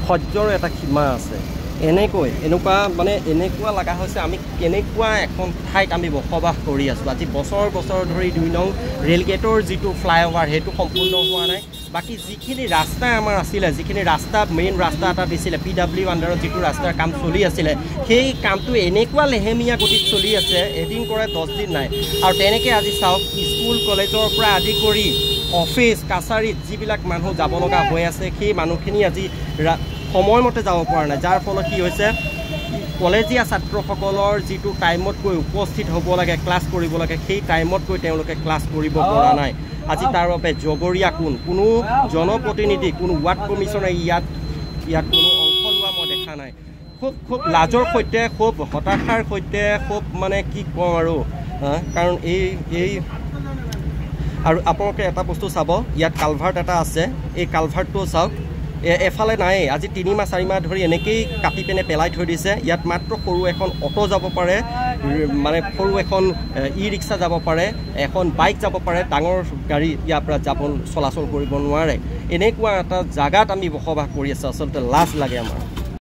সহ্যৰ এটা সীমা আছে এনেকুৱা লগা হৈছে আমি কেনেকুৱা এখন ঠাইত আমি বসবাস কৰি আছোঁ আজি বছৰ বছৰ ধৰি 2 নং ৰেল গেটৰ যিটো ফ্লাইঅভাৰ সেইটো সম্পূৰ্ণ হোৱা নাই বাকি যিখিনি ৰাস্তা আমাৰ আছিলে যিখিনি ৰাস্তা মেইন ৰাস্তা এটা দিছিলে PW আণ্ডাৰত যিটো ৰাস্তাৰ কাম চলি আছিলে সেই কামটো এনেকুৱা লেহেমীয়া গতিত চলি আছে এদিন কৰে 10 দিন নাই আৰু তেনেকৈ আজি চাওক স্কুল কলেজৰ পৰা আদি কৰি অফিচ কাছাৰীত যিবিলাক মানুহ যাব লগা হৈ আছে সেই মানুহখিনি আজি সময়মতে যাব পৰা নাই যাৰ ফলত কি হৈছে কলেজীয়া ছাত্ৰসকলৰ যিটো টাইমত গৈ উপস্থিত হ'ব লাগে ক্লাছ কৰিব লাগে সেই টাইমত গৈ তেওঁলোকে ক্লাছ কৰিব পৰা নাই আজি তাৰ বাবে জগৰীয়া কোনো জনপ্ৰতিনিধি কোনো ৱাৰ্ড কমিছনাৰে ইয়াত কোনো অংশ লোৱা মই দেখা নাই খুব লাজৰ সৈতে খুব হতাশাৰ সৈতে খুব কি কওঁ আৰু কাৰণ এই আৰু আপোনালোকে এটা বস্তু চাব ইয়াত কালভাৰ্ট এটা আছে এই কালভাৰ্টটো চাওক এফালে নাই আজি 3 মাহ 4 মাহ ধৰি এনেকেই কাটি পেনে পেলাই থৈ দিছে ইয়াত মাত্ৰ সৰু এখন অটো যাব পাৰে সৰু এখন ই-ৰিক্সা যাব পাৰে এখন বাইক যাব পাৰে ডাঙৰ গাড়ী ইয়াৰ পৰা চলাচল কৰিব নোৱাৰে এনেকুৱা এটা জাগাত আমি বসবাস কৰি আছোঁ আচলতে লাজ লাগে আমাৰ